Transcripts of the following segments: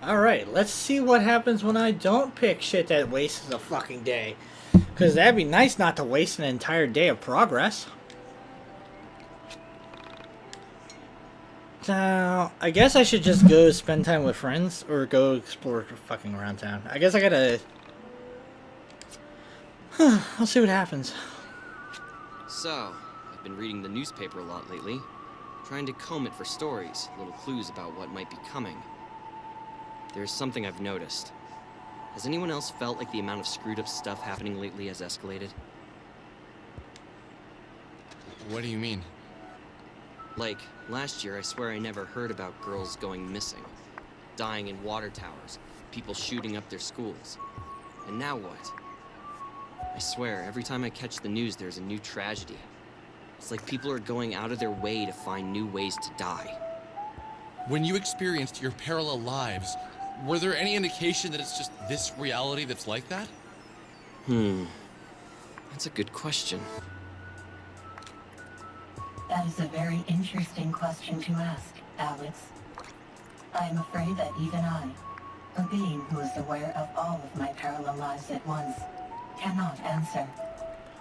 Alright, let's see what happens when I don't pick shit that wastes a fucking day. Because that'd be nice not to waste an entire day of progress. Now, I guess I should just go spend time with friends or go explore fucking around town. I guess I gotta... I'll see what happens. So, I've been reading the newspaper a lot lately, trying to comb it for stories, little clues about what might be coming. There's something I've noticed. Has anyone else felt like the amount of screwed up stuff happening lately has escalated? What do you mean? Like, last year I swear I never heard about girls going missing, dying in water towers, people shooting up their schools. And now what? I swear, every time I catch the news there's a new tragedy. It's like people are going out of their way to find new ways to die. When you experienced your parallel lives, were there any indication that it's just this reality that's like that? That's a good question. That is a very interesting question to ask, Alex. I am afraid that even I, a being who is aware of all of my parallel lives at once, cannot answer.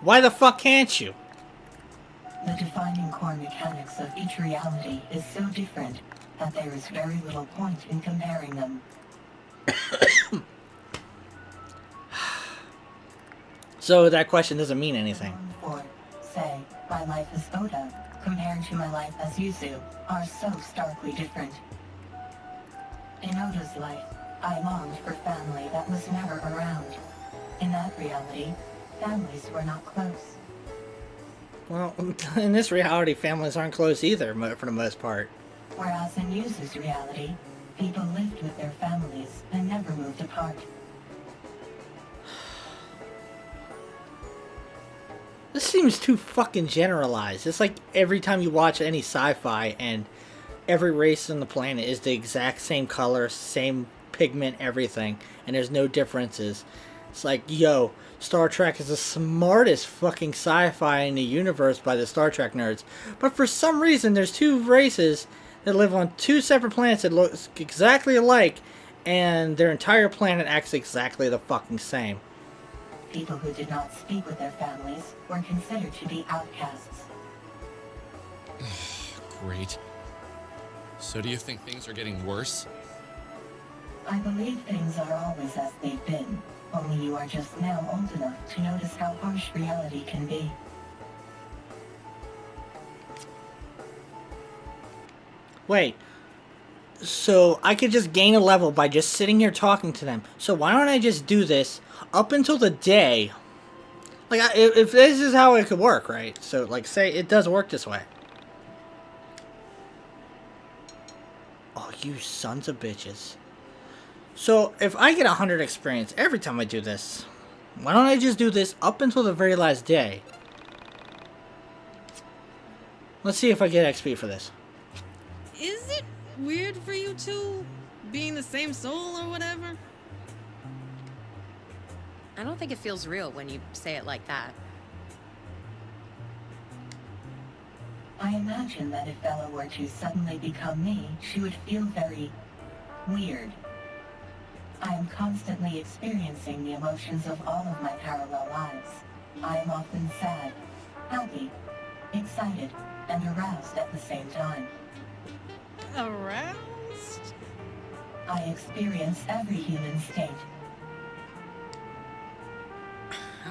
Why the fuck can't you? The defining core mechanics of each reality is so different that there is very little point in comparing them. So that question doesn't mean anything. For, say, my life as Oda, compared to my life as Yuzu, are so starkly different. In Oda's life, I longed for family that was never around. In that reality, families were not close. Well, in this reality, families aren't close either, for the most part. Whereas in Yuzu's reality, people lived with their families and never moved apart. This seems too fucking generalized. It's like every time you watch any sci-fi and every race on the planet is the exact same color, same pigment, everything, and there's no differences. It's like, yo, Star Trek is the smartest fucking sci-fi in the universe by the Star Trek nerds. But for some reason, there's two races that live on two separate planets that look exactly alike, and their entire planet acts exactly the fucking same. People who did not speak with their families were considered to be outcasts. Great. So do you think things are getting worse? I believe things are always as they've been, only you are just now old enough to notice how harsh reality can be. Wait, so I could just gain a level by just sitting here talking to them. So why don't I just do this up until the day? Like, if this is how it could work, right? So, like, say it does work this way. Oh, you sons of bitches. So, if I get 100 experience every time I do this, why don't I just do this up until the very last day? Let's see if I get XP for this. Is it weird for you two, being the same soul or whatever? I don't think it feels real when you say it like that. I imagine that if Bella were to suddenly become me, she would feel very weird. I am constantly experiencing the emotions of all of my parallel lives. I am often sad, happy, excited, and aroused at the same time. Aroused? I experience every human state.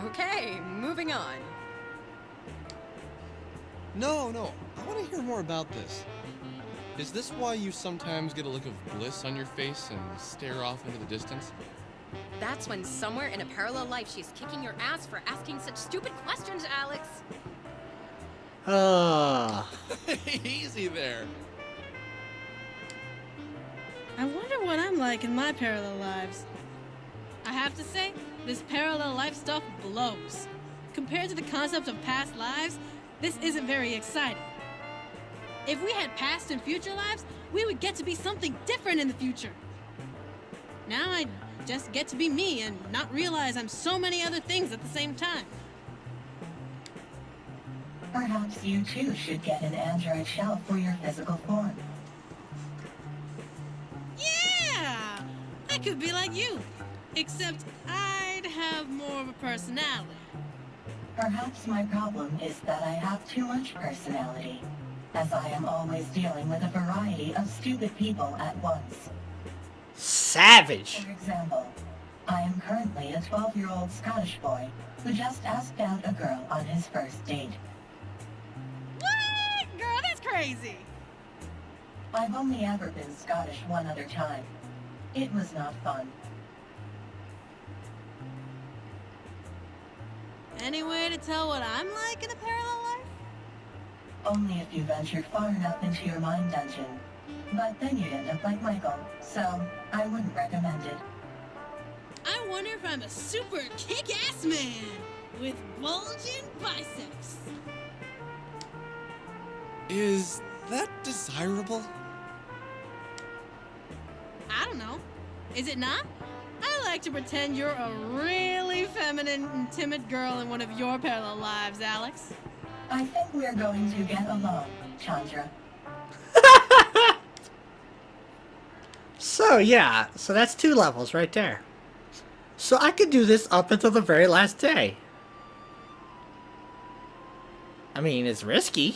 Okay, moving on. No, I want to hear more about this. Is this why you sometimes get a look of bliss on your face and stare off into the distance? That's when somewhere in a parallel life she's kicking your ass for asking such stupid questions, Alex. Easy there. I wonder what I'm like in my parallel lives. I have to say, this parallel life stuff blows. Compared to the concept of past lives, this isn't very exciting. If we had past and future lives, we would get to be something different in the future. Now I just get to be me and not realize I'm so many other things at the same time. Perhaps you too should get an android shell for your physical form. Yeah! could be like you, except I'd have more of a personality. Perhaps my problem is that I have too much personality, as I am always dealing with a variety of stupid people at once. Savage. For example, I am currently a 12-year-old Scottish boy who just asked out a girl on his first date. What? Girl, that's crazy. I've only ever been Scottish one other time. It was not fun. Any way to tell what I'm like in a parallel life? Only if you ventured far enough into your mind dungeon. But then you'd end up like Michael, so I wouldn't recommend it. I wonder if I'm a super kick-ass man with bulging biceps. Is that desirable? I don't know. Is it not? I like to pretend you're a really feminine and timid girl in one of your parallel lives, Alex. I think we're going to get along, Chandra. So yeah, so that's 2 levels right there. So I could do this up until the very last day. I mean, it's risky.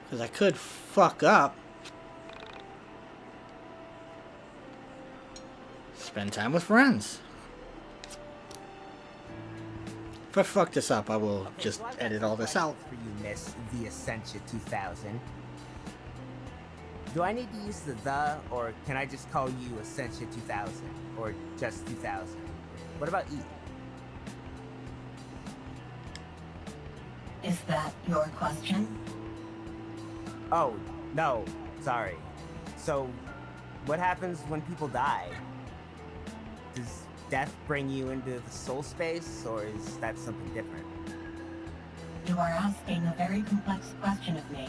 Because I could fuck up. Spend time with friends. If I fuck this up, I will just edit all this out. For you, Miss the Essentia 2000. Do I need to use the, or can I just call you Essentia 2000? Or just 2000? What about E? Is that your question? Oh, no, sorry. So, what happens when people die? Does death bring you into the soul space, or is that something different? You are asking a very complex question of me.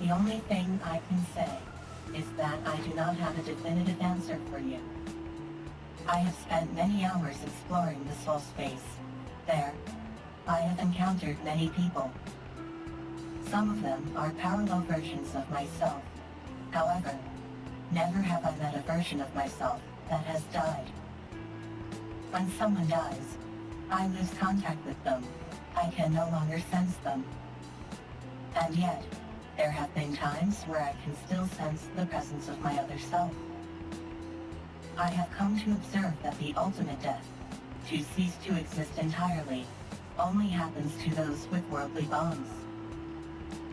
The only thing I can say is that I do not have a definitive answer for you. I have spent many hours exploring the soul space. There, I have encountered many people. Some of them are parallel versions of myself. However, never have I met a version of myself that has died. When someone dies, I lose contact with them. I can no longer sense them. And yet, there have been times where I can still sense the presence of my other self. I have come to observe that the ultimate death, to cease to exist entirely, only happens to those with worldly bonds.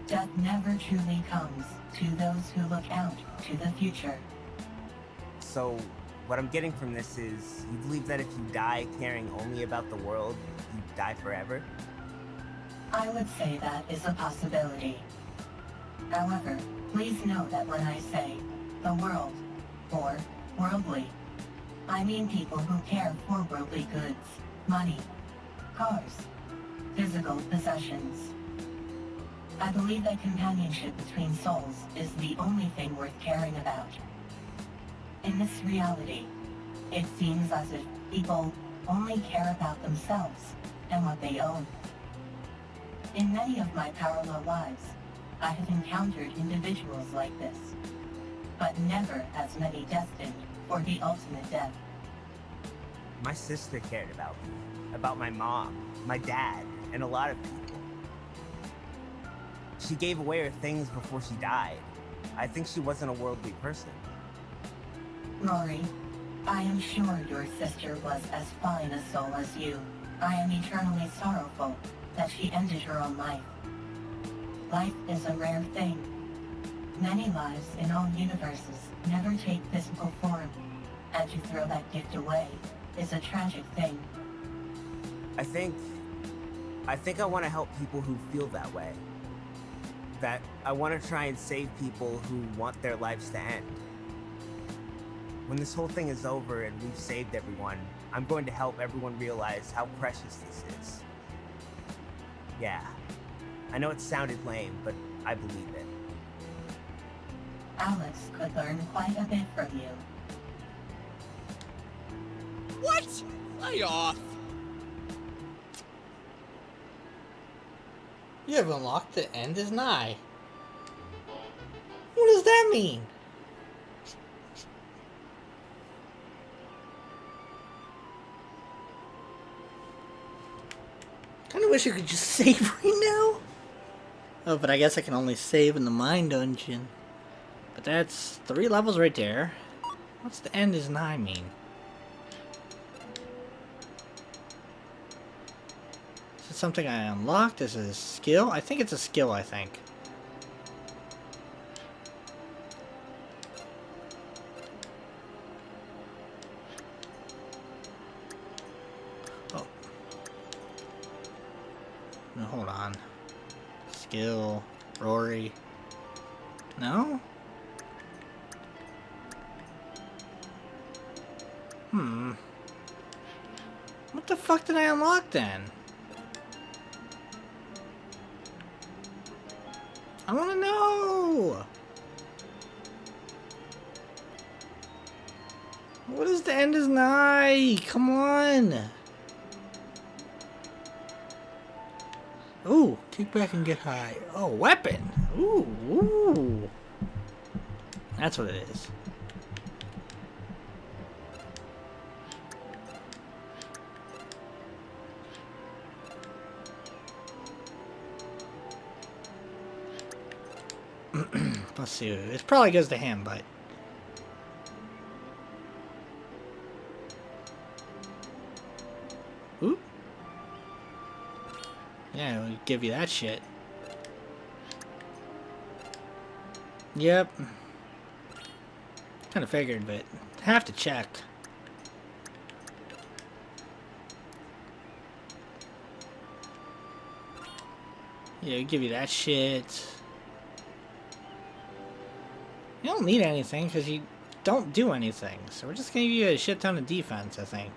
Death never truly comes to those who look out to the future. So, what I'm getting from this is, you believe that if you die caring only about the world, you die forever? I would say that is a possibility. However, please know that when I say the world, or worldly, I mean people who care for worldly goods, money, cars, physical possessions. I believe that companionship between souls is the only thing worth caring about. In this reality, it seems as if people only care about themselves and what they own. In many of my parallel lives, I have encountered individuals like this, but never as many destined for the ultimate death. My sister cared about me, about my mom, my dad, and a lot of people. She gave away her things before she died. I think she wasn't a worldly person. Rory, I am sure your sister was as fine a soul as you. I am eternally sorrowful that she ended her own life. Life is a rare thing. Many lives in all universes never take physical form, and to throw that gift away is a tragic thing. I think I want to help people who feel that way. That I want to try and save people who want their lives to end. When this whole thing is over and we've saved everyone, I'm going to help everyone realize how precious this is. Yeah, I know it sounded lame, but I believe it. Alex could learn quite a bit from you. What? Lay off. You have unlocked the end is nigh. What does that mean? wish I could just save right now. Oh, but I guess I can only save in the mine dungeon. But that's 3 levels right there. What's the end is 9 mean? Is it something I unlocked? Is it a skill? I think it's a skill, I think. Oh. No, hold on. Skill. Rory. No? What the fuck did I unlock then? I wanna know! What is the end is nigh? Come on! Ooh, kick back and get high. Oh, weapon! Ooh, ooh. That's what it is. Let's see. It probably goes to him, but... Ooh. Yeah, we'll give you that shit. Yep. Kind of figured, but have to check. Yeah, we'll give you that shit. You don't need anything, because you don't do anything. So we're just going to give you a shit ton of defense, I think.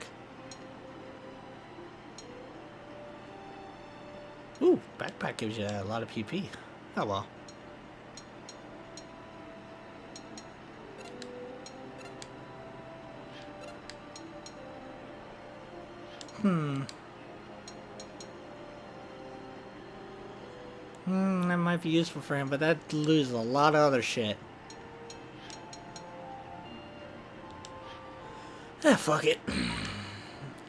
Ooh, backpack gives you a lot of PP. Oh well. That might be useful for him, but that loses a lot of other shit. Ah, fuck it.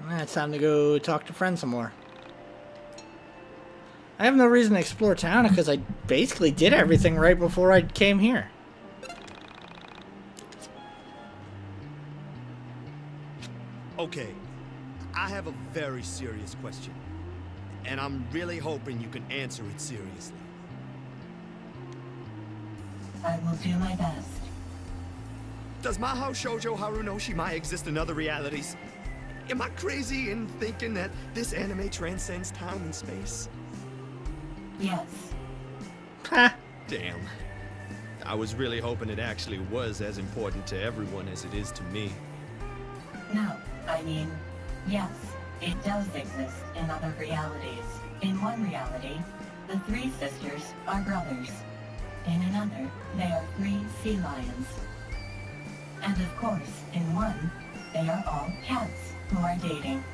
It's time to go talk to friends some more. I have no reason to explore town because I basically did everything right before I came here. Okay, I have a very serious question. And I'm really hoping you can answer it seriously. I will do my best. Does Mahou Shoujo Harunoshi Mai exist in other realities? Am I crazy in thinking that this anime transcends time and space? Yes. Ha! Damn. I was really hoping it actually was as important to everyone as it is to me. No, I mean, yes, it does exist in other realities. In one reality, the 3 sisters are brothers. In another, they are 3 sea lions. And of course, in one, they are all cats who are dating.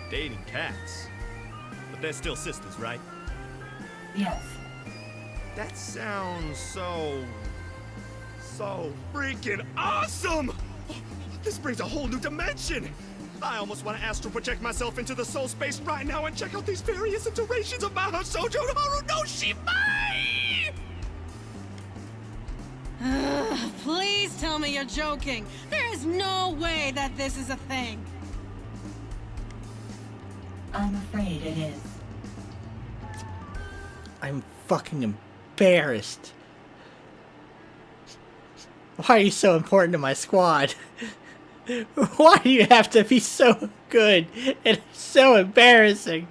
Dating cats? But they're still sisters, right? Yes. That sounds so freaking awesome! This brings a whole new dimension! I almost want to astral project myself into the soul space right now and check out these various iterations of Mahou Shoujo Harunoshi Mai! Please tell me you're joking. There is no way that this is a thing. I'm afraid it is. I'm fucking embarrassed. Why are you so important to my squad? Why do you have to be so good and so embarrassing?